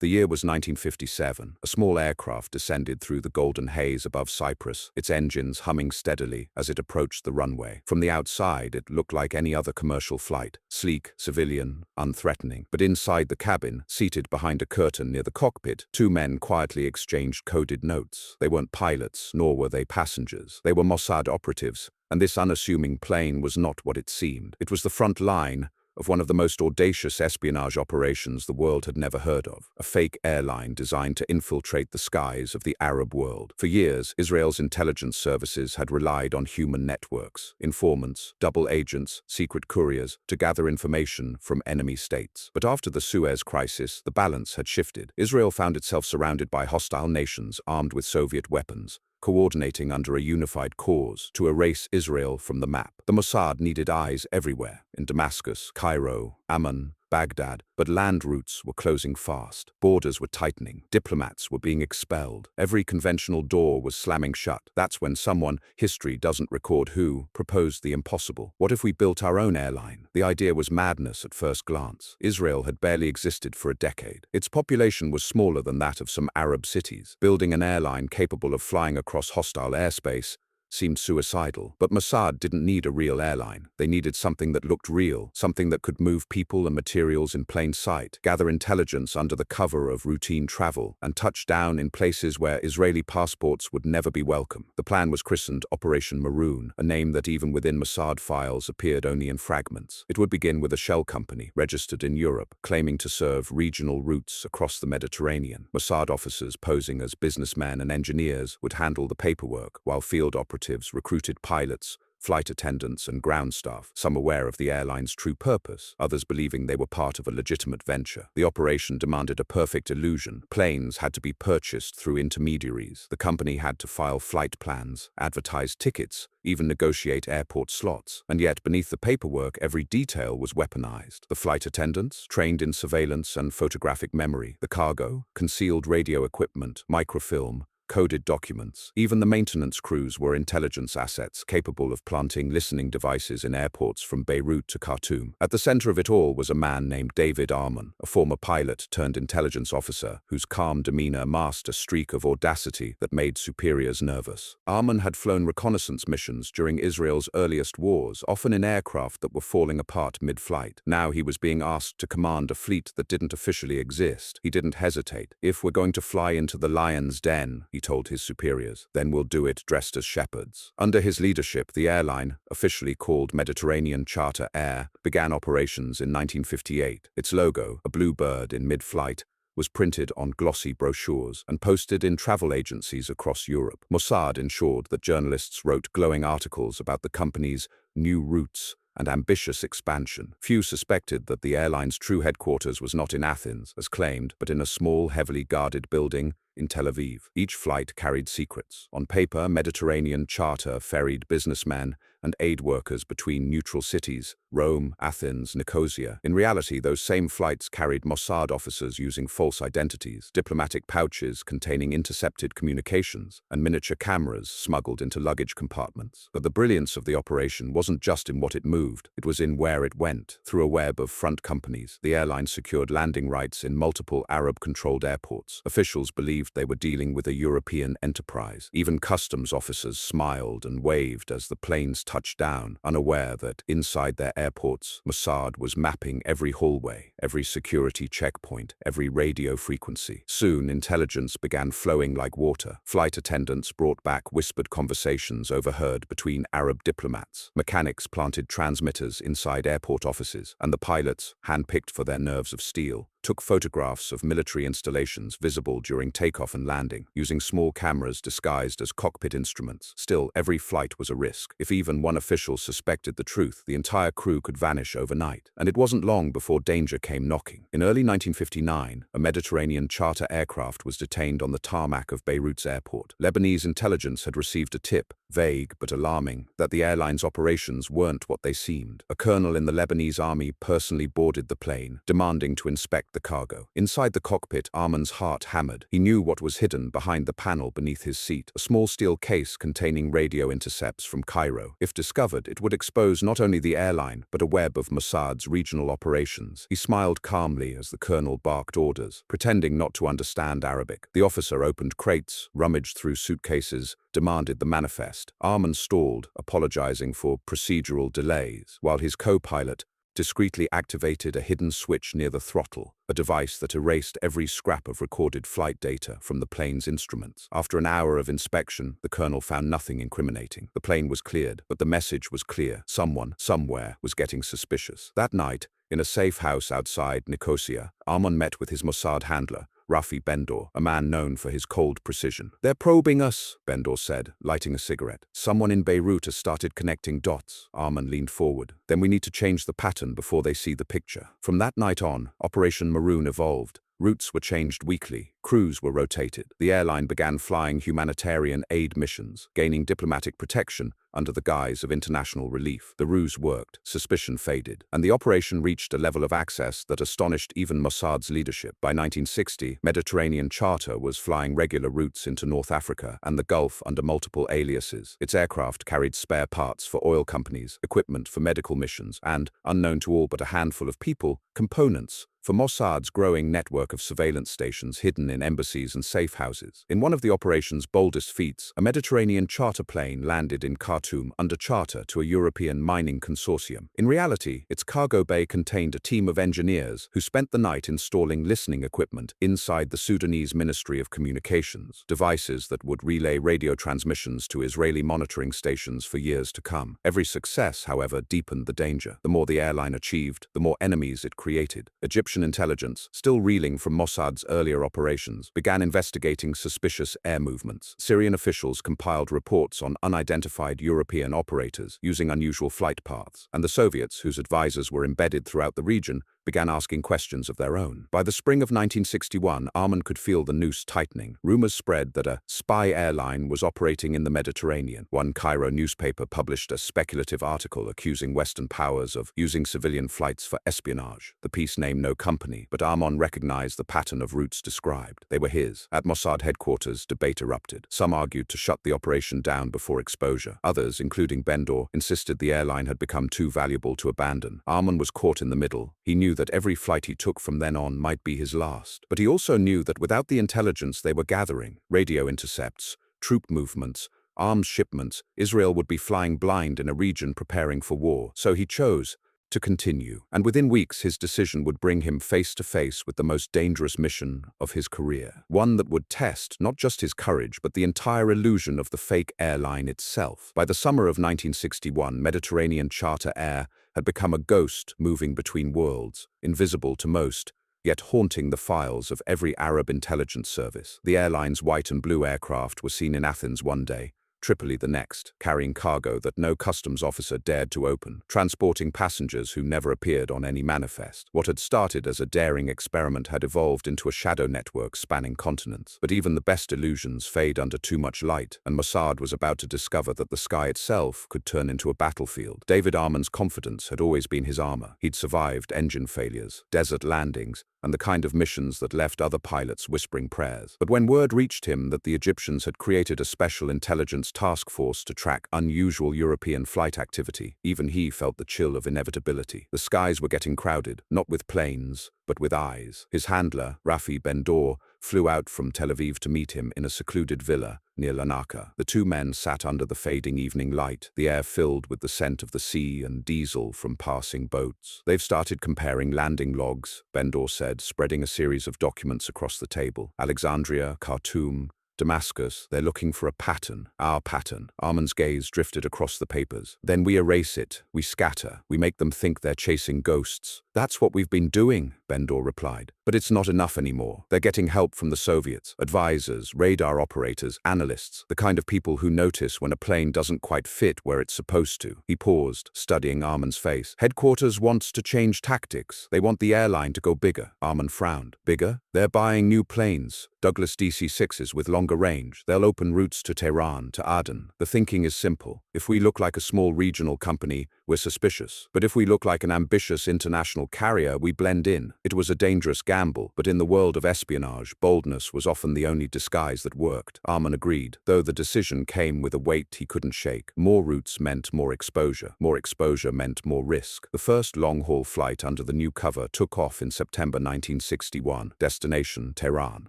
The year was 1957. A small aircraft descended through the golden haze above Cyprus, its engines humming steadily as it approached the runway. From the outside, it looked like any other commercial flight, sleek, civilian, unthreatening. But inside the cabin, seated behind a curtain near the cockpit, two men quietly exchanged coded notes. They weren't pilots, nor were they passengers. They were Mossad operatives, and this unassuming plane was not what it seemed. It was the front line of one of the most audacious espionage operations the world had never heard of, a fake airline designed to infiltrate the skies of the Arab world. For years, Israel's intelligence services had relied on human networks, informants, double agents, secret couriers, to gather information from enemy states. But after the Suez Crisis, the balance had shifted. Israel found itself surrounded by hostile nations armed with Soviet weapons, coordinating under a unified cause to erase Israel from the map. The Mossad needed eyes everywhere, in Damascus, Cairo, Amman, Baghdad, but land routes were closing fast. Borders were tightening. Diplomats were being expelled. Every conventional door was slamming shut. That's when someone, history doesn't record who, proposed the impossible. What if we built our own airline? The idea was madness at first glance. Israel had barely existed for a decade. Its population was smaller than that of some Arab cities. Building an airline capable of flying across hostile airspace seemed suicidal. But Mossad didn't need a real airline. They needed something that looked real, something that could move people and materials in plain sight, gather intelligence under the cover of routine travel, and touch down in places where Israeli passports would never be welcome. The plan was christened Operation Maroon, a name that even within Mossad files appeared only in fragments. It would begin with a shell company, registered in Europe, claiming to serve regional routes across the Mediterranean. Mossad officers posing as businessmen and engineers would handle the paperwork, while field operatives recruited pilots, flight attendants, and ground staff, some aware of the airline's true purpose, others believing they were part of a legitimate venture. The operation demanded a perfect illusion. Planes had to be purchased through intermediaries. The company had to file flight plans, advertise tickets, even negotiate airport slots. And yet, beneath the paperwork, every detail was weaponized. The flight attendants, trained in surveillance and photographic memory. The cargo, concealed radio equipment, microfilm, coded documents. Even the maintenance crews were intelligence assets capable of planting listening devices in airports from Beirut to Khartoum. At the center of it all was a man named David Arman, a former pilot turned intelligence officer whose calm demeanor masked a streak of audacity that made superiors nervous. Arman had flown reconnaissance missions during Israel's earliest wars, often in aircraft that were falling apart mid-flight. Now he was being asked to command a fleet that didn't officially exist. He didn't hesitate. "If we're going to fly into the lion's den," he told his superiors, "then we'll do it dressed as shepherds." Under his leadership, the airline, officially called Mediterranean Charter Air, began operations in 1958. Its logo, a blue bird in mid-flight, was printed on glossy brochures and posted in travel agencies across Europe. Mossad ensured that journalists wrote glowing articles about the company's new routes and ambitious expansion. Few suspected that the airline's true headquarters was not in Athens, as claimed, but in a small, heavily guarded building in Tel Aviv. Each flight carried secrets. On paper, Mediterranean Charter ferried businessmen and aid workers between neutral cities, Rome, Athens, Nicosia. In reality, those same flights carried Mossad officers using false identities, diplomatic pouches containing intercepted communications, and miniature cameras smuggled into luggage compartments. But the brilliance of the operation wasn't just in what it moved, it was in where it went. Through a web of front companies, the airline secured landing rights in multiple Arab-controlled airports. Officials believed they were dealing with a European enterprise. Even customs officers smiled and waved as the planes touched down, unaware that inside their airports, Mossad was mapping every hallway, every security checkpoint, every radio frequency. Soon, intelligence began flowing like water. Flight attendants brought back whispered conversations overheard between Arab diplomats. Mechanics planted transmitters inside airport offices, and the pilots, handpicked for their nerves of steel, took photographs of military installations visible during takeoff and landing, using small cameras disguised as cockpit instruments. Still, every flight was a risk. If even one official suspected the truth, the entire crew could vanish overnight. And it wasn't long before danger came knocking. In early 1959, a Mediterranean charter aircraft was detained on the tarmac of Beirut's airport. Lebanese intelligence had received a tip, vague but alarming, that the airline's operations weren't what they seemed. A colonel in the Lebanese army personally boarded the plane, demanding to inspect the cargo. Inside the cockpit, Arman's heart hammered. He knew what was hidden behind the panel beneath his seat, a small steel case containing radio intercepts from Cairo. If discovered, it would expose not only the airline, but a web of Mossad's regional operations. He smiled calmly as the colonel barked orders, pretending not to understand Arabic. The officer opened crates, rummaged through suitcases, demanded the manifest. Arman stalled, apologizing for procedural delays, while his co-pilot discreetly activated a hidden switch near the throttle, a device that erased every scrap of recorded flight data from the plane's instruments. After an hour of inspection, the colonel found nothing incriminating. The plane was cleared, but the message was clear. Someone, somewhere, was getting suspicious. That night, in a safe house outside Nicosia, Arman met with his Mossad handler, Rafi Bendor, a man known for his cold precision. "They're probing us," Bendor said, lighting a cigarette. "Someone in Beirut has started connecting dots." Arman leaned forward. "Then we need to change the pattern before they see the picture." From that night on, Operation Maroon evolved. Routes were changed weekly, crews were rotated. The airline began flying humanitarian aid missions, gaining diplomatic protection under the guise of international relief. The ruse worked, suspicion faded, and the operation reached a level of access that astonished even Mossad's leadership. By 1960, Mediterranean Charter was flying regular routes into North Africa and the Gulf under multiple aliases. Its aircraft carried spare parts for oil companies, equipment for medical missions, and, unknown to all but a handful of people, components for Mossad's growing network of surveillance stations hidden in embassies and safe houses. In one of the operation's boldest feats, a Mediterranean charter plane landed in Khartoum under charter to a European mining consortium. In reality, its cargo bay contained a team of engineers who spent the night installing listening equipment inside the Sudanese Ministry of Communications, devices that would relay radio transmissions to Israeli monitoring stations for years to come. Every success, however, deepened the danger. The more the airline achieved, the more enemies it created. Egyptian intelligence, still reeling from Mossad's earlier operations, began investigating suspicious air movements. Syrian officials compiled reports on unidentified European operators using unusual flight paths, and the Soviets, whose advisors were embedded throughout the region, began asking questions of their own. By the spring of 1961, Arman could feel the noose tightening. Rumors spread that a spy airline was operating in the Mediterranean. One Cairo newspaper published a speculative article accusing Western powers of using civilian flights for espionage. The piece named no company, but Arman recognized the pattern of routes described. They were his. At Mossad headquarters, debate erupted. Some argued to shut the operation down before exposure. Others, including Bendor, insisted the airline had become too valuable to abandon. Arman was caught in the middle. He knew that every flight he took from then on might be his last. But he also knew that without the intelligence they were gathering, radio intercepts, troop movements, arms shipments, Israel would be flying blind in a region preparing for war. So he chose to continue. And within weeks, his decision would bring him face to face with the most dangerous mission of his career. One that would test not just his courage, but the entire illusion of the fake airline itself. By the summer of 1961, Mediterranean Charter Air had become a ghost moving between worlds, invisible to most, yet haunting the files of every Arab intelligence service. The airline's white and blue aircraft were seen in Athens one day, Tripoli the next, carrying cargo that no customs officer dared to open, transporting passengers who never appeared on any manifest. What had started as a daring experiment had evolved into a shadow network spanning continents. But even the best illusions fade under too much light, and Mossad was about to discover that the sky itself could turn into a battlefield. David Arman's confidence had always been his armor. He'd survived engine failures, desert landings, and the kind of missions that left other pilots whispering prayers. But when word reached him that the Egyptians had created a special intelligence task force to track unusual European flight activity, even he felt the chill of inevitability. The skies were getting crowded, not with planes, but with eyes. His handler, Rafi Bendor, flew out from Tel Aviv to meet him in a secluded villa near Larnaca. The two men sat under the fading evening light, the air filled with the scent of the sea and diesel from passing boats. "They've started comparing landing logs," Bendor said, spreading a series of documents across the table. "Alexandria, Khartoum, Damascus, they're looking for a pattern, our pattern." Arman's gaze drifted across the papers. "Then we erase it, we scatter, we make them think they're chasing ghosts." "That's what we've been doing," Bendor replied. "But it's not enough anymore. They're getting help from the Soviets, advisors, radar operators, analysts, the kind of people who notice when a plane doesn't quite fit where it's supposed to." He paused, studying Arman's face. "Headquarters wants to change tactics. They want the airline to go bigger." Arman frowned. "Bigger? They're buying new planes, Douglas DC-6s with longer range. They'll open routes to Tehran, to Aden. The thinking is simple. If we look like a small regional company, we're suspicious. But if we look like an ambitious international carrier, we blend in. It was a dangerous gamble, but in the world of espionage, boldness was often the only disguise that worked. Arman agreed, though the decision came with a weight he couldn't shake. More routes meant more exposure. More exposure meant more risk. The first long-haul flight under the new cover took off in September 1961. Destination, Tehran.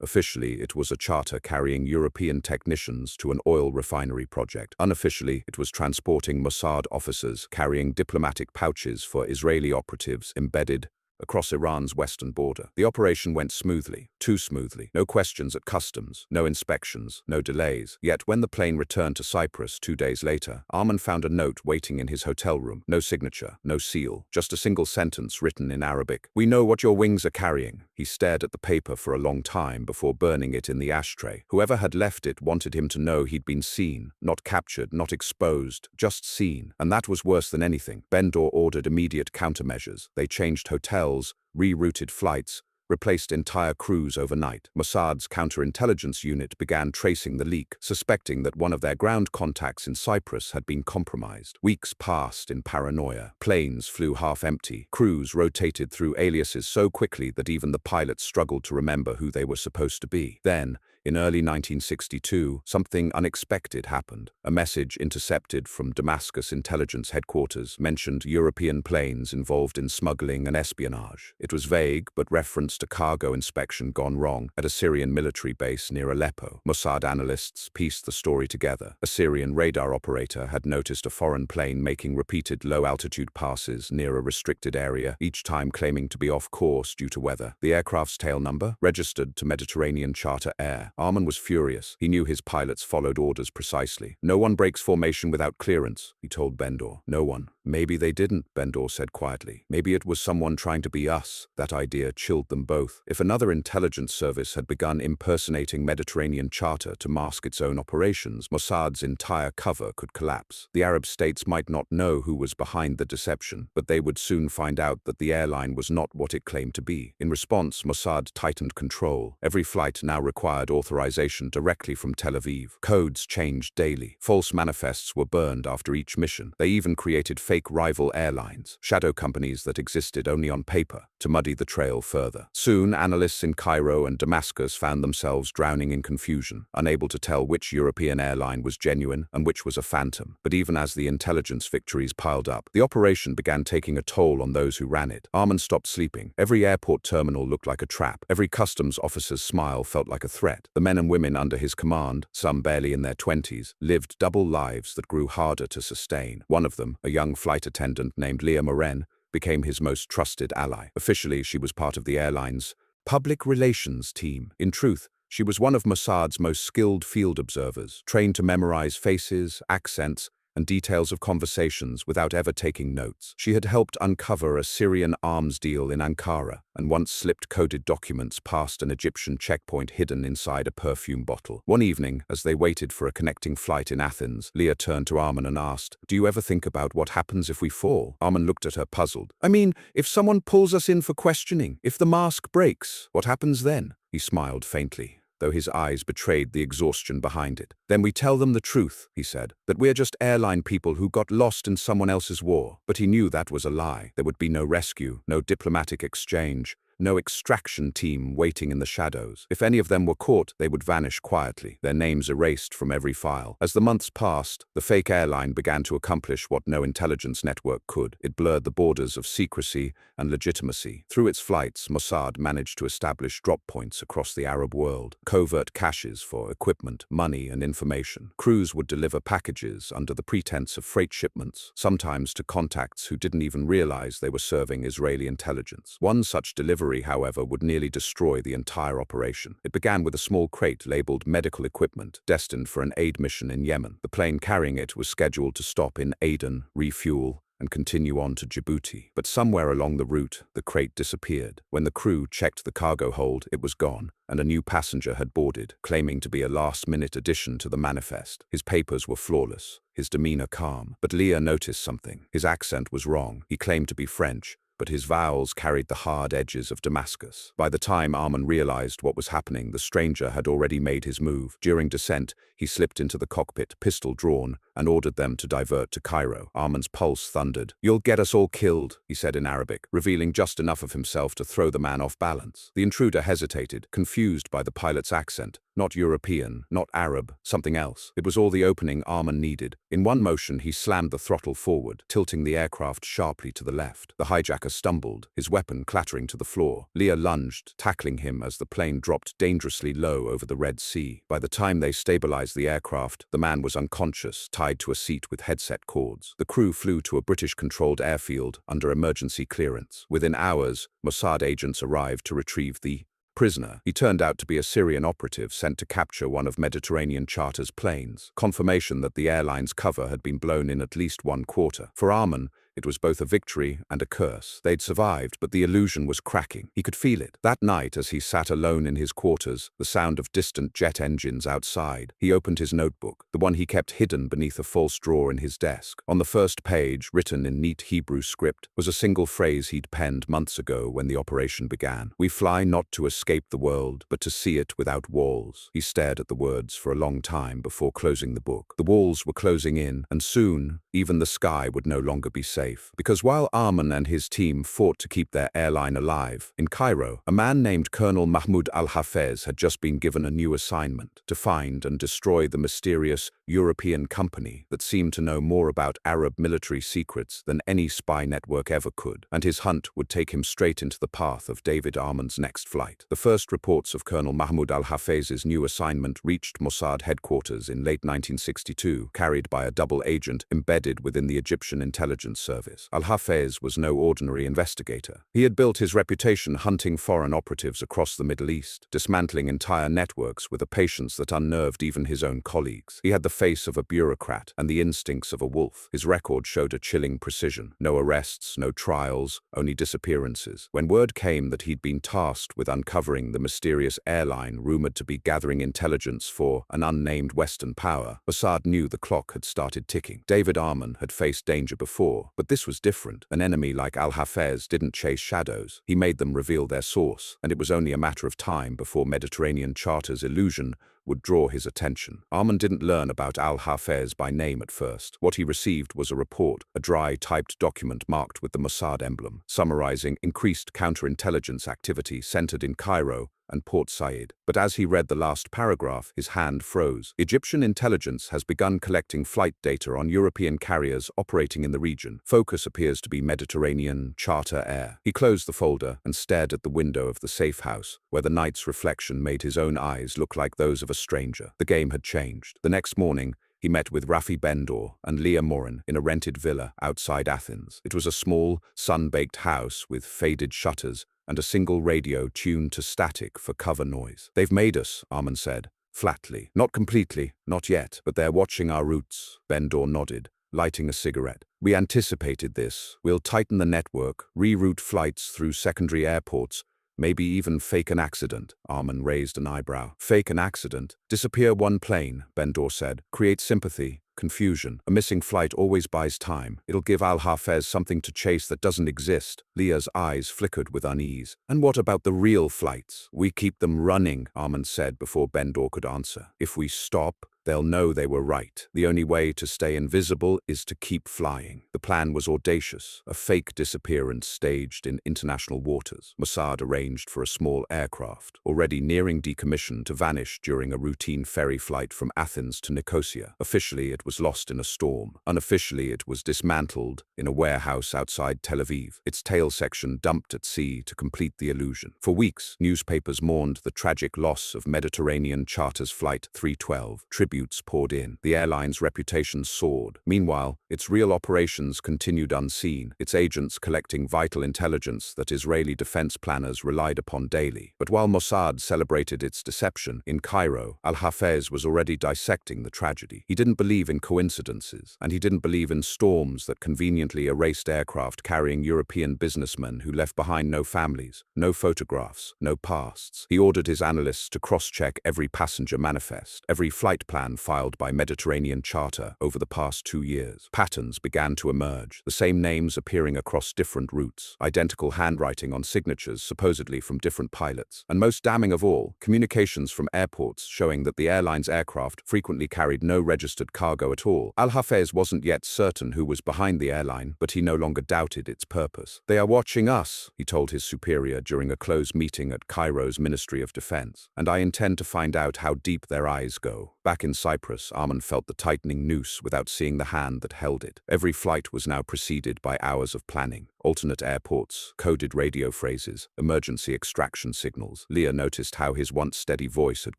Officially, it was a charter carrying European technicians to an oil refinery project. Unofficially, it was transporting Mossad officers carrying diplomatic pouches for Israeli operatives embedded across Iran's western border. The operation went smoothly, too smoothly. No questions at customs, no inspections, no delays. Yet when the plane returned to Cyprus 2 days later, Arman found a note waiting in his hotel room. No signature, no seal, just a single sentence written in Arabic. "We know what your wings are carrying." He stared at the paper for a long time before burning it in the ashtray. Whoever had left it wanted him to know he'd been seen, not captured, not exposed, just seen. And that was worse than anything. Bendor ordered immediate countermeasures. They changed hotels, rerouted flights, replaced entire crews overnight. Mossad's counterintelligence unit began tracing the leak, suspecting that one of their ground contacts in Cyprus had been compromised. Weeks passed in paranoia. Planes flew half-empty. Crews rotated through aliases so quickly that even the pilots struggled to remember who they were supposed to be. Then, in early 1962, something unexpected happened. A message intercepted from Damascus intelligence headquarters mentioned European planes involved in smuggling and espionage. It was vague, but referenced a cargo inspection gone wrong at a Syrian military base near Aleppo. Mossad analysts pieced the story together. A Syrian radar operator had noticed a foreign plane making repeated low-altitude passes near a restricted area, each time claiming to be off course due to weather. The aircraft's tail number? Registered to Mediterranean Charter Air. Arman was furious. He knew his pilots followed orders precisely. "No one breaks formation without clearance," he told Bendor. "No one." "Maybe they didn't," Bendor said quietly. "Maybe it was someone trying to be us." That idea chilled them both. If another intelligence service had begun impersonating Mediterranean Charter to mask its own operations, Mossad's entire cover could collapse. The Arab states might not know who was behind the deception, but they would soon find out that the airline was not what it claimed to be. In response, Mossad tightened control. Every flight now required authorization directly from Tel Aviv. Codes changed daily. False manifests were burned after each mission. They even created fake rival airlines, shadow companies that existed only on paper, to muddy the trail further. Soon, analysts in Cairo and Damascus found themselves drowning in confusion, unable to tell which European airline was genuine and which was a phantom. But even as the intelligence victories piled up, the operation began taking a toll on those who ran it. Arman stopped sleeping. Every airport terminal looked like a trap. Every customs officer's smile felt like a threat. The men and women under his command, some barely in their 20s, lived double lives that grew harder to sustain. One of them, a young flight attendant named Leah Moren, became his most trusted ally. Officially, she was part of the airline's public relations team. In truth, she was one of Mossad's most skilled field observers, trained to memorize faces, accents, and details of conversations without ever taking notes. She had helped uncover a Syrian arms deal in Ankara, and once slipped coded documents past an Egyptian checkpoint hidden inside a perfume bottle. One evening, as they waited for a connecting flight in Athens, Leah turned to Arman and asked, "Do you ever think about what happens if we fall?" Arman looked at her puzzled. "I mean, if someone pulls us in for questioning, if the mask breaks, what happens then?" He smiled faintly, though his eyes betrayed the exhaustion behind it. "Then we tell them the truth," he said, "that we're just airline people who got lost in someone else's war." But he knew that was a lie. There would be no rescue, no diplomatic exchange, no extraction team waiting in the shadows. If any of them were caught, they would vanish quietly, their names erased from every file. As the months passed, the fake airline began to accomplish what no intelligence network could. It blurred the borders of secrecy and legitimacy. Through its flights, Mossad managed to establish drop points across the Arab world, covert caches for equipment, money, and information. Crews would deliver packages under the pretense of freight shipments, sometimes to contacts who didn't even realize they were serving Israeli intelligence. One such delivery, however, would nearly destroy the entire operation. It began with a small crate labeled medical equipment, destined for an aid mission in Yemen. The plane carrying it was scheduled to stop in Aden, refuel, and continue on to Djibouti. But somewhere along the route, the crate disappeared. When the crew checked the cargo hold, it was gone, and a new passenger had boarded, claiming to be a last-minute addition to the manifest. His papers were flawless, his demeanor calm. But Leah noticed something. His accent was wrong. He claimed to be French, but his vowels carried the hard edges of Damascus. By the time Arman realized what was happening, the stranger had already made his move. During descent, he slipped into the cockpit, pistol drawn, and ordered them to divert to Cairo. Arman's pulse thundered. "You'll get us all killed," he said in Arabic, revealing just enough of himself to throw the man off balance. The intruder hesitated, confused by the pilot's accent. Not European, not Arab, something else. It was all the opening Arman needed. In one motion, he slammed the throttle forward, tilting the aircraft sharply to the left. The hijacker stumbled, his weapon clattering to the floor. Leah lunged, tackling him as the plane dropped dangerously low over the Red Sea. By the time they stabilized the aircraft, the man was unconscious, tied to a seat with headset cords. The crew flew to a British-controlled airfield under emergency clearance. Within hours, Mossad agents arrived to retrieve the prisoner. He turned out to be a Syrian operative sent to capture one of Mediterranean Charter's planes. Confirmation that the airline's cover had been blown in at least one quarter. For Arman, it was both a victory and a curse. They'd survived, but the illusion was cracking. He could feel it. That night, as he sat alone in his quarters, the sound of distant jet engines outside, he opened his notebook, the one he kept hidden beneath a false drawer in his desk. On the first page, written in neat Hebrew script, was a single phrase he'd penned months ago when the operation began. "We fly not to escape the world, but to see it without walls." He stared at the words for a long time before closing the book. The walls were closing in, and soon, even the sky would no longer be safe. Because while Arman and his team fought to keep their airline alive, in Cairo, a man named Colonel Mahmoud al-Hafez had just been given a new assignment: to find and destroy the mysterious European company that seemed to know more about Arab military secrets than any spy network ever could, and his hunt would take him straight into the path of David Arman's next flight. The first reports of Colonel Mahmoud al-Hafez's new assignment reached Mossad headquarters in late 1962, carried by a double agent embedded within the Egyptian intelligence service. Al-Hafez was no ordinary investigator. He had built his reputation hunting foreign operatives across the Middle East, dismantling entire networks with a patience that unnerved even his own colleagues. He had the face of a bureaucrat and the instincts of a wolf. His record showed a chilling precision. No arrests, no trials, only disappearances. When word came that he'd been tasked with uncovering the mysterious airline rumored to be gathering intelligence for an unnamed Western power, Mossad knew the clock had started ticking. David Arman had faced danger before, but this was different. An enemy like Al-Hafez didn't chase shadows. He made them reveal their source, and it was only a matter of time before Mediterranean Charter's illusion would draw his attention. Arman didn't learn about Al-Hafez by name at first. What he received was a report, a dry, typed document marked with the Mossad emblem, summarizing increased counterintelligence activity centered in Cairo and Port Said. But as he read the last paragraph, his hand froze. Egyptian intelligence has begun collecting flight data on European carriers operating in the region. Focus appears to be Mediterranean Charter Air. He closed the folder and stared at the window of the safe house, where the night's reflection made his own eyes look like those of a stranger. The game had changed. The next morning, he met with Rafi Bendor and Leah Morin in a rented villa outside Athens. It was a small, sun-baked house with faded shutters and a single radio tuned to static for cover noise. "They've made us," Arman said, flatly. "Not completely, not yet, but they're watching our routes." Bendor nodded, lighting a cigarette. "We anticipated this. We'll tighten the network, reroute flights through secondary airports, maybe even fake an accident." Arman raised an eyebrow. "Fake an accident? Disappear one plane," Bendor said. "Create sympathy, confusion. A missing flight always buys time. It'll give Al-Hafez something to chase that doesn't exist." Leah's eyes flickered with unease. "And what about the real flights?" "We keep them running," Arman said before Bendor could answer. "If we stop, they'll know they were right. The only way to stay invisible is to keep flying." The plan was audacious, a fake disappearance staged in international waters. Mossad arranged for a small aircraft, already nearing decommission, to vanish during a routine ferry flight from Athens to Nicosia. Officially, it was lost in a storm. Unofficially, it was dismantled in a warehouse outside Tel Aviv, its tail section dumped at sea to complete the illusion. For weeks, newspapers mourned the tragic loss of Mediterranean Charter's Flight 312. Tributes poured in. The airline's reputation soared. Meanwhile, its real operations continued unseen, its agents collecting vital intelligence that Israeli defense planners relied upon daily. But while Mossad celebrated its deception, in Cairo, Al-Hafez was already dissecting the tragedy. He didn't believe in coincidences, and he didn't believe in storms that conveniently erased aircraft carrying European businessmen who left behind no families, no photographs, no pasts. He ordered his analysts to cross-check every passenger manifest, every flight plan plan filed by Mediterranean Charter over the past 2 years. Patterns began to emerge, the same names appearing across different routes, identical handwriting on signatures supposedly from different pilots, and most damning of all, communications from airports showing that the airline's aircraft frequently carried no registered cargo at all. Al-Hafez wasn't yet certain who was behind the airline, but he no longer doubted its purpose. "They are watching us," he told his superior during a closed meeting at Cairo's Ministry of Defense, "and I intend to find out how deep their eyes go." Back in Cyprus, Arman felt the tightening noose without seeing the hand that held it. Every flight was now preceded by hours of planning. Alternate airports, coded radio phrases, emergency extraction signals. Leah noticed how his once steady voice had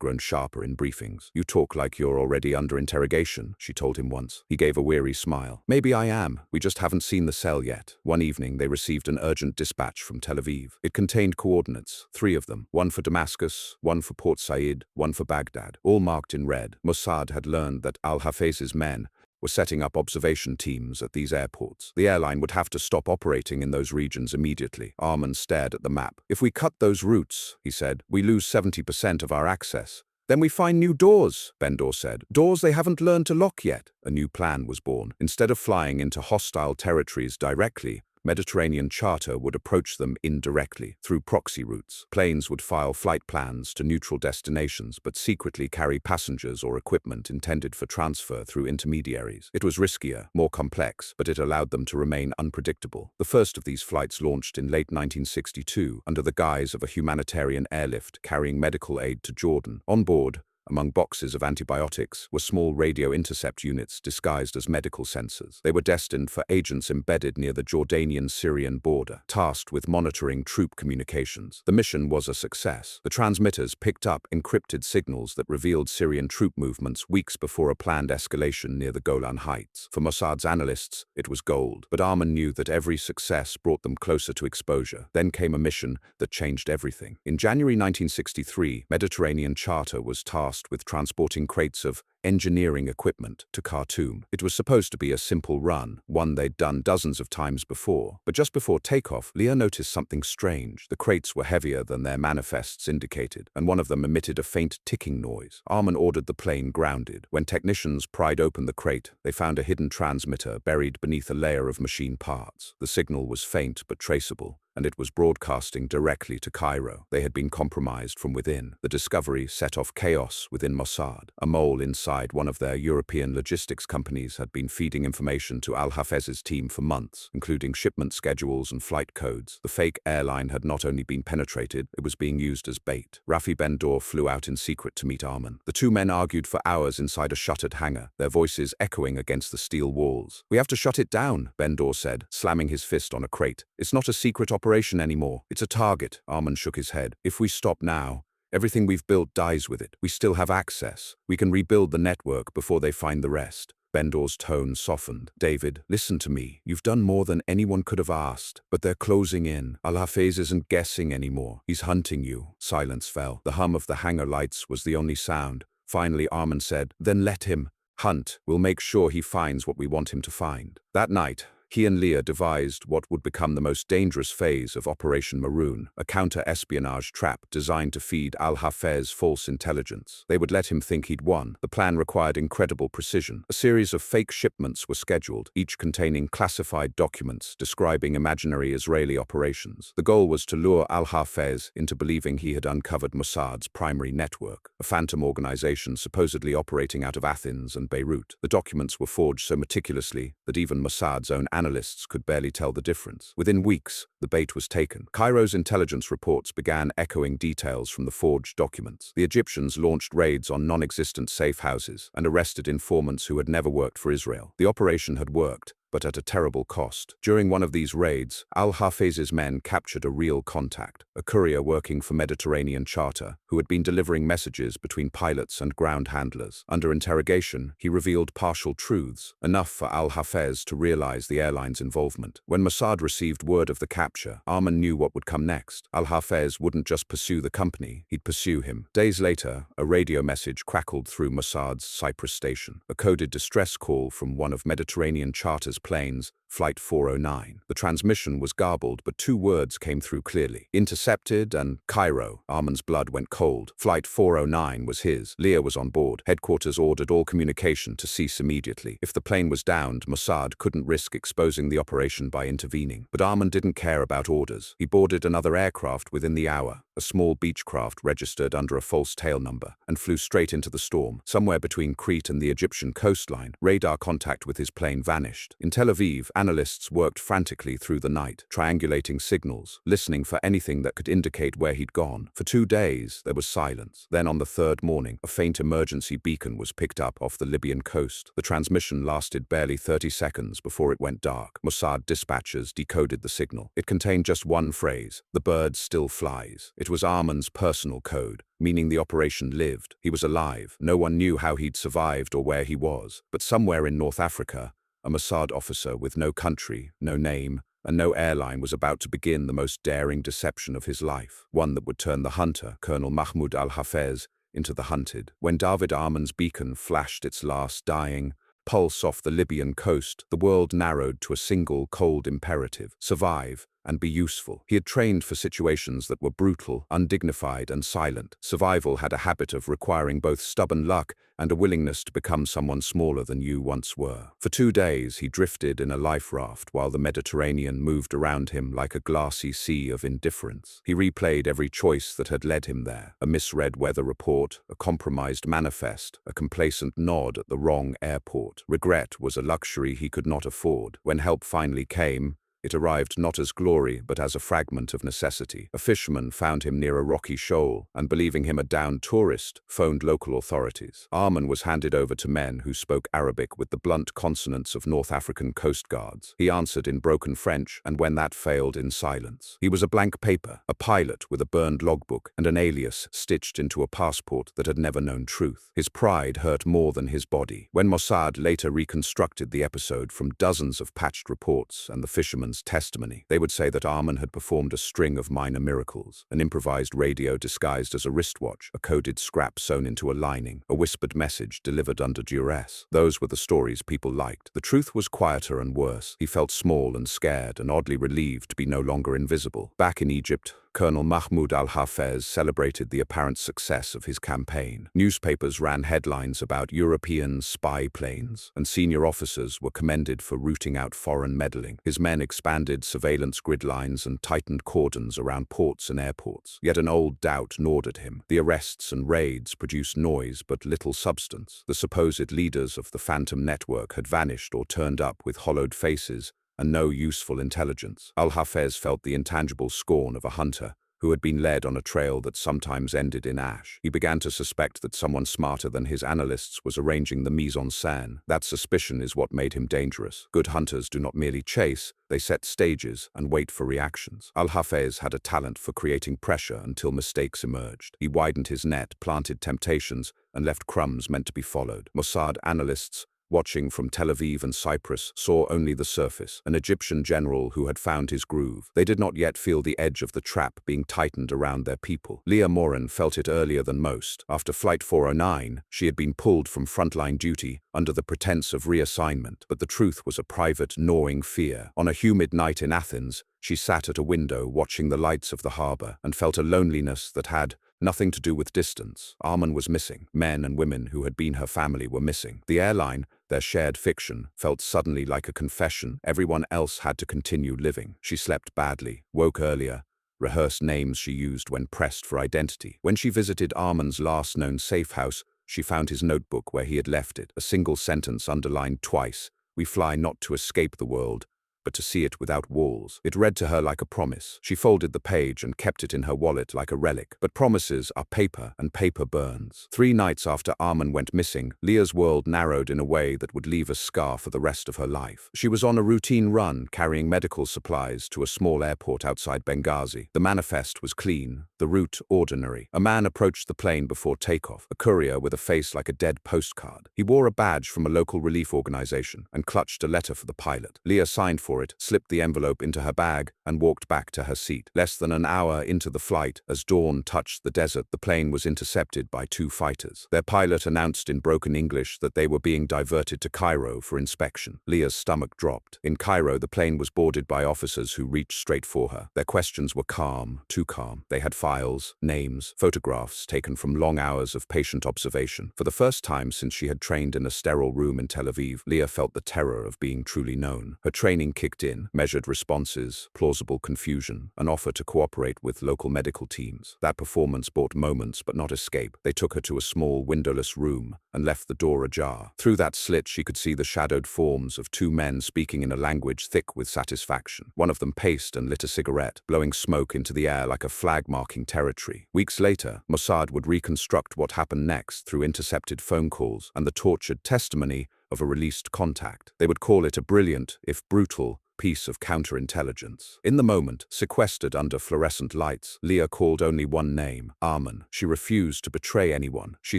grown sharper in briefings. "You talk like you're already under interrogation," she told him once. He gave a weary smile. "Maybe I am. We just haven't seen the cell yet." One evening, they received an urgent dispatch from Tel Aviv. It contained coordinates, 3 of them, one for Damascus, one for Port Said, one for Baghdad, all marked in red. Mossad had learned that Al-Hafez's men were setting up observation teams at these airports. The airline would have to stop operating in those regions immediately. Arman stared at the map. "If we cut those routes," he said, "we lose 70% of our access. Then we find new doors," Bendor said. "Doors they haven't learned to lock yet." A new plan was born. Instead of flying into hostile territories directly, Mediterranean Charter would approach them indirectly, through proxy routes. Planes would file flight plans to neutral destinations but secretly carry passengers or equipment intended for transfer through intermediaries. It was riskier, more complex, but it allowed them to remain unpredictable. The first of these flights launched in late 1962 under the guise of a humanitarian airlift carrying medical aid to Jordan. On board, among boxes of antibiotics, were small radio intercept units disguised as medical sensors. They were destined for agents embedded near the Jordanian-Syrian border, tasked with monitoring troop communications. The mission was a success. The transmitters picked up encrypted signals that revealed Syrian troop movements weeks before a planned escalation near the Golan Heights. For Mossad's analysts, it was gold, but Arman knew that every success brought them closer to exposure. Then came a mission that changed everything. In January 1963, Mediterranean Charter was tasked with transporting crates of engineering equipment to Khartoum. It was supposed to be a simple run, one they'd done dozens of times before. But just before takeoff, Leah noticed something strange. The crates were heavier than their manifests indicated, and one of them emitted a faint ticking noise. Arman ordered the plane grounded. When technicians pried open the crate, they found a hidden transmitter buried beneath a layer of machine parts. The signal was faint but traceable, and it was broadcasting directly to Cairo. They had been compromised from within. The discovery set off chaos within Mossad. A mole inside one of their European logistics companies had been feeding information to Al-Hafez's team for months, including shipment schedules and flight codes. The fake airline had not only been penetrated, it was being used as bait. Rafi Bendor flew out in secret to meet Arman. The two men argued for hours inside a shuttered hangar, their voices echoing against the steel walls. "We have to shut it down," Bendor said, slamming his fist on a crate. "It's not a secret operation anymore. It's a target." Arman shook his head. "If we stop now, everything we've built dies with it. We still have access. We can rebuild the network before they find the rest." Bendor's tone softened. "David, listen to me. You've done more than anyone could have asked, but they're closing in. Al-Hafez isn't guessing anymore. He's hunting you." Silence fell. The hum of the hangar lights was the only sound. Finally, Arman said, "Then let him hunt. We'll make sure he finds what we want him to find." That night, he and Leah devised what would become the most dangerous phase of Operation Maroon, a counter-espionage trap designed to feed Al-Hafez false intelligence. They would let him think he'd won. The plan required incredible precision. A series of fake shipments were scheduled, each containing classified documents describing imaginary Israeli operations. The goal was to lure Al-Hafez into believing he had uncovered Mossad's primary network, a phantom organization supposedly operating out of Athens and Beirut. The documents were forged so meticulously that even Mossad's own analysts could barely tell the difference. Within weeks, the bait was taken. Cairo's intelligence reports began echoing details from the forged documents. The Egyptians launched raids on non-existent safe houses and arrested informants who had never worked for Israel. The operation had worked, but at a terrible cost. During one of these raids, Al-Hafez's men captured a real contact, a courier working for Mediterranean Charter, who had been delivering messages between pilots and ground handlers. Under interrogation, he revealed partial truths, enough for Al-Hafez to realize the airline's involvement. When Mossad received word of the capture, Arman knew what would come next. Al-Hafez wouldn't just pursue the company, he'd pursue him. Days later, a radio message crackled through Mossad's Cyprus station, a coded distress call from one of Mediterranean Charter's both planes, Flight 409. The transmission was garbled, but two words came through clearly. Intercepted and Cairo. Arman's blood went cold. Flight 409 was his. Leah was on board. Headquarters ordered all communication to cease immediately. If the plane was downed, Mossad couldn't risk exposing the operation by intervening. But Arman didn't care about orders. He boarded another aircraft within the hour, a small Beechcraft registered under a false tail number, and flew straight into the storm. Somewhere between Crete and the Egyptian coastline, radar contact with his plane vanished. In Tel Aviv, analysts worked frantically through the night, triangulating signals, listening for anything that could indicate where he'd gone. For 2 days, there was silence. Then on the third morning, a faint emergency beacon was picked up off the Libyan coast. The transmission lasted barely 30 seconds before it went dark. Mossad dispatchers decoded the signal. It contained just one phrase: "The bird still flies." It was Arman's personal code, meaning the operation lived. He was alive. No one knew how he'd survived or where he was. But somewhere in North Africa, a Mossad officer with no country, no name, and no airline was about to begin the most daring deception of his life, one that would turn the hunter, Colonel Mahmoud al-Hafez, into the hunted. When David Arman's beacon flashed its last dying pulse off the Libyan coast, the world narrowed to a single cold imperative: survive and be useful. He had trained for situations that were brutal, undignified, and silent. Survival had a habit of requiring both stubborn luck and a willingness to become someone smaller than you once were. For 2 days, he drifted in a life raft while the Mediterranean moved around him like a glassy sea of indifference. He replayed every choice that had led him there: a misread weather report, a compromised manifest, a complacent nod at the wrong airport. Regret was a luxury he could not afford. When help finally came, it arrived not as glory, but as a fragment of necessity. A fisherman found him near a rocky shoal, and believing him a downed tourist, phoned local authorities. Arman was handed over to men who spoke Arabic with the blunt consonants of North African coast guards. He answered in broken French, and when that failed, in silence. He was a blank paper, a pilot with a burned logbook, and an alias stitched into a passport that had never known truth. His pride hurt more than his body. When Mossad later reconstructed the episode from dozens of patched reports and the fisherman's testimony, they would say that Arman had performed a string of minor miracles: an improvised radio disguised as a wristwatch, a coded scrap sewn into a lining, a whispered message delivered under duress. Those were the stories people liked. The truth was quieter and worse. He felt small and scared and oddly relieved to be no longer invisible. Back in Egypt, Colonel Mahmoud al-Hafez celebrated the apparent success of his campaign. Newspapers ran headlines about European spy planes, and senior officers were commended for rooting out foreign meddling. His men expanded surveillance grid lines and tightened cordons around ports and airports. Yet an old doubt gnawed at him. The arrests and raids produced noise but little substance. The supposed leaders of the Phantom Network had vanished or turned up with hollowed faces and no useful intelligence. Al-Hafez felt the intangible scorn of a hunter who had been led on a trail that sometimes ended in ash. He began to suspect that someone smarter than his analysts was arranging the mise-en-scène. That suspicion is what made him dangerous. Good hunters do not merely chase, they set stages and wait for reactions. Al-Hafez had a talent for creating pressure until mistakes emerged. He widened his net, planted temptations, and left crumbs meant to be followed. Mossad analysts, watching from Tel Aviv and Cyprus, saw only the surface: an Egyptian general who had found his groove. They did not yet feel the edge of the trap being tightened around their people. Leah Morin felt it earlier than most. After Flight 409, she had been pulled from frontline duty under the pretense of reassignment, but the truth was a private, gnawing fear. On a humid night in Athens, she sat at a window watching the lights of the harbor and felt a loneliness that had nothing to do with distance. Arman was missing. Men and women who had been her family were missing. The airline, their shared fiction, felt suddenly like a confession. Everyone else had to continue living. She slept badly, woke earlier, rehearsed names she used when pressed for identity. When she visited Arman's last known safe house, she found his notebook where he had left it, a single sentence underlined twice: "We fly not to escape the world, but to see it without walls." It read to her like a promise. She folded the page and kept it in her wallet like a relic. But promises are paper, and paper burns. 3 nights after Arman went missing, Leah's world narrowed in a way that would leave a scar for the rest of her life. She was on a routine run, carrying medical supplies to a small airport outside Benghazi. The manifest was clean, the route ordinary. A man approached the plane before takeoff, a courier with a face like a dead postcard. He wore a badge from a local relief organization and clutched a letter for the pilot. Leah signed for for it, slipped the envelope into her bag, and walked back to her seat. Less than an hour into the flight, as dawn touched the desert, the plane was intercepted by 2 fighters. Their pilot announced in broken English that they were being diverted to Cairo for inspection. Leah's stomach dropped. In Cairo, the plane was boarded by officers who reached straight for her. Their questions were calm, too calm. They had files, names, photographs taken from long hours of patient observation. For the first time since she had trained in a sterile room in Tel Aviv, Leah felt the terror of being truly known. Her training kicked in, measured responses, plausible confusion, an offer to cooperate with local medical teams. That performance brought moments but not escape. They took her to a small, windowless room and left the door ajar. Through that slit, she could see the shadowed forms of 2 men speaking in a language thick with satisfaction. One of them paced and lit a cigarette, blowing smoke into the air like a flag marking territory. Weeks later, Mossad would reconstruct what happened next through intercepted phone calls and the tortured testimony of a released contact. They would call it a brilliant, if brutal, piece of counterintelligence. In the moment, sequestered under fluorescent lights, Leah called only one name, Arman. She refused to betray anyone. She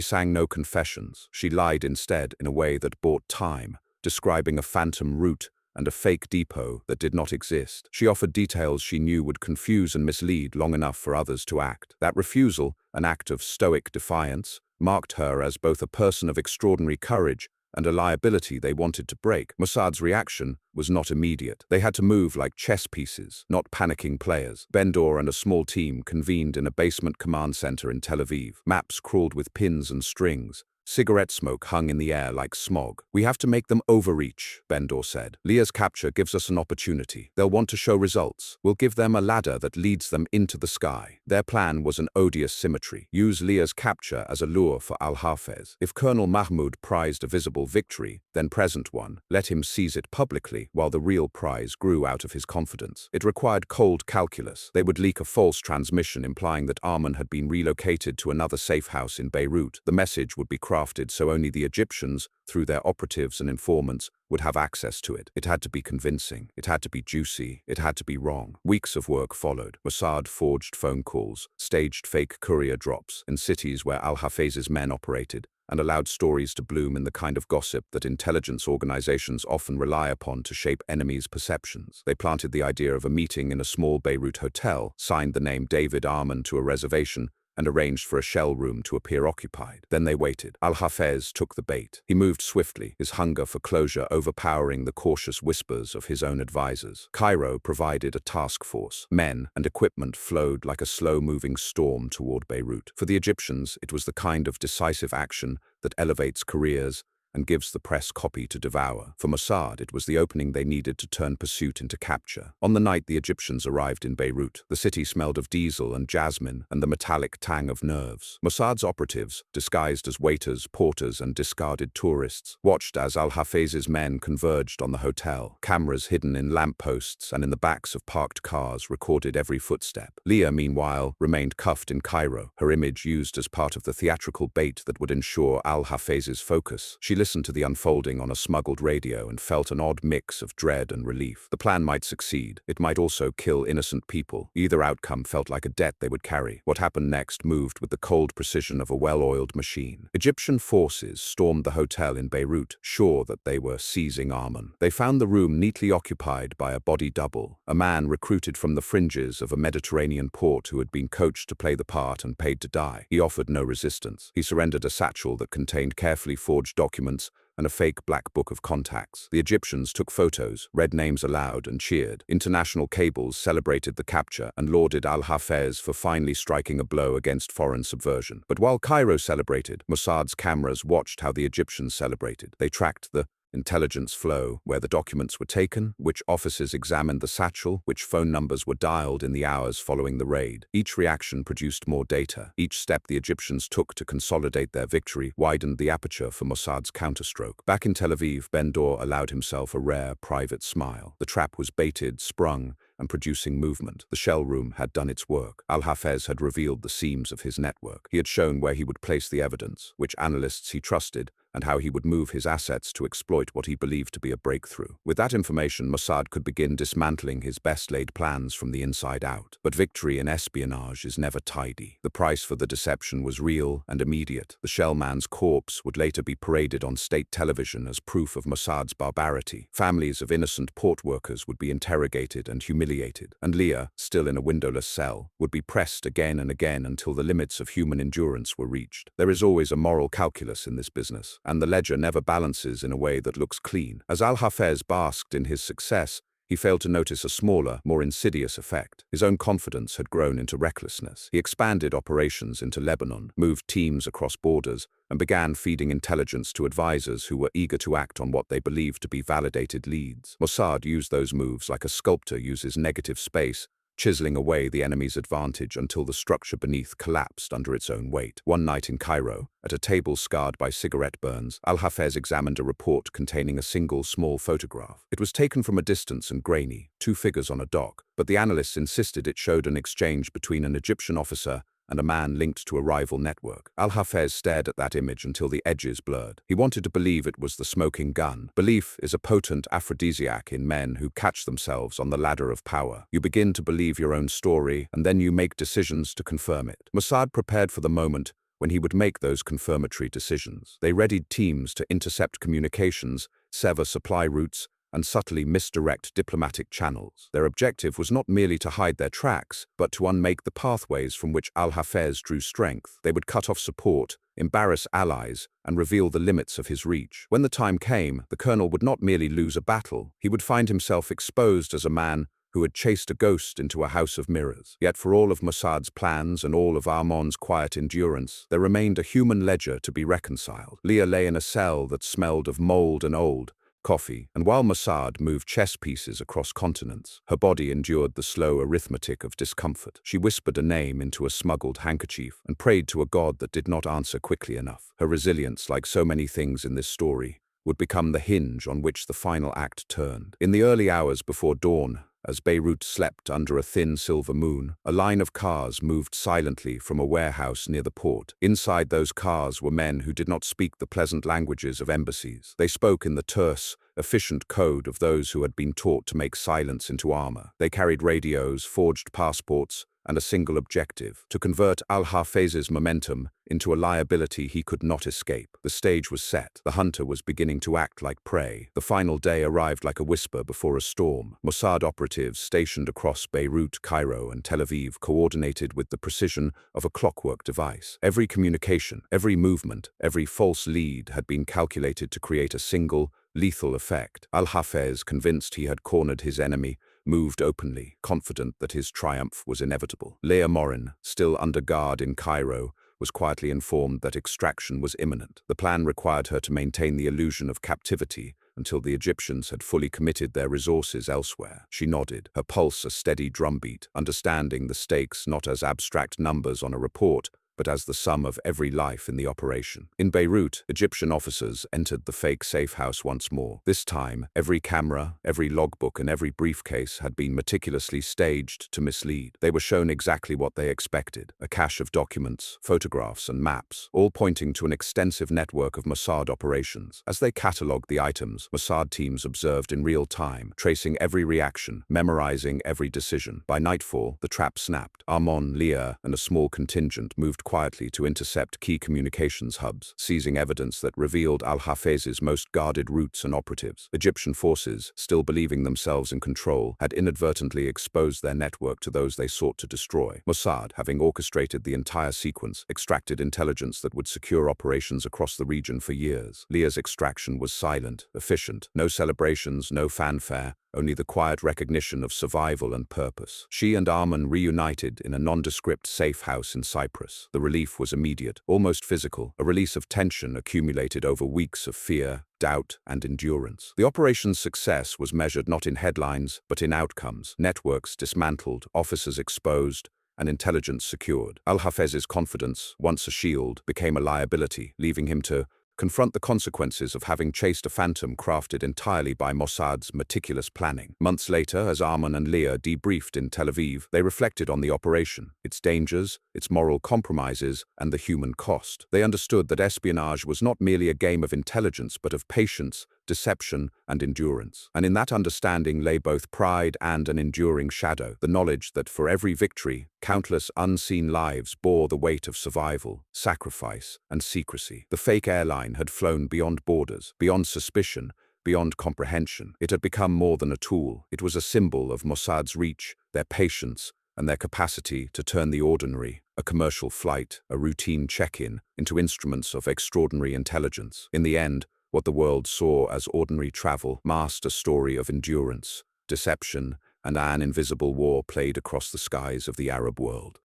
sang no confessions. She lied instead in a way that bought time, describing a phantom route and a fake depot that did not exist. She offered details she knew would confuse and mislead long enough for others to act. That refusal, an act of stoic defiance, marked her as both a person of extraordinary courage and a liability they wanted to break. Mossad's reaction was not immediate. They had to move like chess pieces, not panicking players. Ben-Dor and a small team convened in a basement command center in Tel Aviv. Maps crawled with pins and strings. Cigarette smoke hung in the air like smog. "We have to make them overreach," Ben-Dor said. "Leah's capture gives us an opportunity. They'll want to show results. We'll give them a ladder that leads them into the sky." Their plan was an odious symmetry. Use Leah's capture as a lure for Al-Hafez. If Colonel Mahmoud prized a visible victory, then present one, let him seize it publicly while the real prize grew out of his confidence. It required cold calculus. They would leak a false transmission implying that Arman had been relocated to another safe house in Beirut. The message would be crafted so only the Egyptians, through their operatives and informants, would have access to it. It had to be convincing. It had to be juicy. It had to be wrong. Weeks of work followed. Mossad forged phone calls, staged fake courier drops in cities where Al-Hafez's men operated, and allowed stories to bloom in the kind of gossip that intelligence organizations often rely upon to shape enemies' perceptions. They planted the idea of a meeting in a small Beirut hotel, signed the name David Arman to a reservation, and arranged for a shell room to appear occupied. Then they waited. Al-Hafez took the bait. He moved swiftly, his hunger for closure overpowering the cautious whispers of his own advisors. Cairo provided a task force. Men and equipment flowed like a slow-moving storm toward Beirut. For the Egyptians, it was the kind of decisive action that elevates careers and gives the press copy to devour. For Mossad, it was the opening they needed to turn pursuit into capture. On the night the Egyptians arrived in Beirut, the city smelled of diesel and jasmine and the metallic tang of nerves. Mossad's operatives, disguised as waiters, porters, and discarded tourists, watched as Al-Hafez's men converged on the hotel. Cameras hidden in lampposts and in the backs of parked cars recorded every footstep. Leah, meanwhile, remained cuffed in Cairo, her image used as part of the theatrical bait that would ensure Al-Hafez's focus. She listened to the unfolding on a smuggled radio and felt an odd mix of dread and relief. The plan might succeed. It might also kill innocent people. Either outcome felt like a debt they would carry. What happened next moved with the cold precision of a well-oiled machine. Egyptian forces stormed the hotel in Beirut, sure that they were seizing Arman. They found the room neatly occupied by a body double, a man recruited from the fringes of a Mediterranean port who had been coached to play the part and paid to die. He offered no resistance. He surrendered a satchel that contained carefully forged documents and a fake black book of contacts. The Egyptians took photos, read names aloud, and cheered. International cables celebrated the capture and lauded Al-Hafez for finally striking a blow against foreign subversion. But while Cairo celebrated, Mossad's cameras watched how the Egyptians celebrated. They tracked the intelligence flow, where the documents were taken, which officers examined the satchel, which phone numbers were dialed in the hours following the raid. Each reaction produced more data. Each step the Egyptians took to consolidate their victory widened the aperture for Mossad's counterstroke. Back in Tel Aviv, Ben-Dor allowed himself a rare, private smile. The trap was baited, sprung, and producing movement. The shell room had done its work. Al-Hafez had revealed the seams of his network. He had shown where he would place the evidence, which analysts he trusted, and how he would move his assets to exploit what he believed to be a breakthrough. With that information, Mossad could begin dismantling his best-laid plans from the inside out. But victory in espionage is never tidy. The price for the deception was real and immediate. The shellman's corpse would later be paraded on state television as proof of Mossad's barbarity. Families of innocent port workers would be interrogated and humiliated, and Leah, still in a windowless cell, would be pressed again and again until the limits of human endurance were reached. There is always a moral calculus in this business, and the ledger never balances in a way that looks clean. As Al-Hafez basked in his success, he failed to notice a smaller, more insidious effect. His own confidence had grown into recklessness. He expanded operations into Lebanon, moved teams across borders, and began feeding intelligence to advisors who were eager to act on what they believed to be validated leads. Mossad used those moves like a sculptor uses negative space, chiseling away the enemy's advantage until the structure beneath collapsed under its own weight. One night in Cairo, at a table scarred by cigarette burns, Al-Hafez examined a report containing a single small photograph. It was taken from a distance and grainy, two figures on a dock, but the analysts insisted it showed an exchange between an Egyptian officer and a man linked to a rival network. Al-Hafez stared at that image until the edges blurred. He wanted to believe it was the smoking gun. Belief is a potent aphrodisiac in men who catch themselves on the ladder of power. You begin to believe your own story, and then you make decisions to confirm it. Mossad prepared for the moment when he would make those confirmatory decisions. They readied teams to intercept communications, sever supply routes, and subtly misdirect diplomatic channels. Their objective was not merely to hide their tracks, but to unmake the pathways from which Al-Hafez drew strength. They would cut off support, embarrass allies, and reveal the limits of his reach. When the time came, the colonel would not merely lose a battle, he would find himself exposed as a man who had chased a ghost into a house of mirrors. Yet for all of Mossad's plans and all of Armand's quiet endurance, there remained a human ledger to be reconciled. Leah lay in a cell that smelled of mold and old coffee, and while Mossad moved chess pieces across continents, her body endured the slow arithmetic of discomfort. She whispered a name into a smuggled handkerchief and prayed to a god that did not answer quickly enough. Her resilience, like so many things in this story, would become the hinge on which the final act turned. In the early hours before dawn, as Beirut slept under a thin silver moon, a line of cars moved silently from a warehouse near the port. Inside those cars were men who did not speak the pleasant languages of embassies. They spoke in the terse, efficient code of those who had been taught to make silence into armor. They carried radios, forged passports, and a single objective: to convert Al-Hafez's momentum into a liability he could not escape. The stage was set. The hunter was beginning to act like prey. The final day arrived like a whisper before a storm. Mossad operatives stationed across Beirut, Cairo, and Tel Aviv coordinated with the precision of a clockwork device. Every communication, every movement, every false lead had been calculated to create a single, lethal effect. Al-Hafez, convinced he had cornered his enemy, moved openly, confident that his triumph was inevitable. Leah Morin, still under guard in Cairo, was quietly informed that extraction was imminent. The plan required her to maintain the illusion of captivity until the Egyptians had fully committed their resources elsewhere. She nodded, her pulse a steady drumbeat, understanding the stakes not as abstract numbers on a report, but as the sum of every life in the operation. In Beirut, Egyptian officers entered the fake safe house once more. This time, every camera, every logbook, and every briefcase had been meticulously staged to mislead. They were shown exactly what they expected: a cache of documents, photographs, and maps, all pointing to an extensive network of Mossad operations. As they catalogued the items, Mossad teams observed in real time, tracing every reaction, memorizing every decision. By nightfall, the trap snapped. Armand, Leah, and a small contingent moved quietly to intercept key communications hubs, seizing evidence that revealed Al-Hafez's most guarded routes and operatives. Egyptian forces, still believing themselves in control, had inadvertently exposed their network to those they sought to destroy. Mossad, having orchestrated the entire sequence, extracted intelligence that would secure operations across the region for years. Leah's extraction was silent, efficient, no celebrations, no fanfare, only the quiet recognition of survival and purpose. She and Arman reunited in a nondescript safe house in Cyprus. The relief was immediate, almost physical, a release of tension accumulated over weeks of fear, doubt, and endurance. The operation's success was measured not in headlines, but in outcomes: networks dismantled, officers exposed, and intelligence secured. Al-Hafez's confidence, once a shield, became a liability, leaving him to confront the consequences of having chased a phantom crafted entirely by Mossad's meticulous planning. Months later, as Arman and Leah debriefed in Tel Aviv, they reflected on the operation, its dangers, its moral compromises, and the human cost. They understood that espionage was not merely a game of intelligence but of patience, deception, and endurance. And in that understanding lay both pride and an enduring shadow, the knowledge that for every victory, countless unseen lives bore the weight of survival, sacrifice, and secrecy. The fake airline had flown beyond borders, beyond suspicion, beyond comprehension. It had become more than a tool. It was a symbol of Mossad's reach, their patience, and their capacity to turn the ordinary, a commercial flight, a routine check-in, into instruments of extraordinary intelligence. In the end, what the world saw as ordinary travel masked a story of endurance, deception, and an invisible war played across the skies of the Arab world.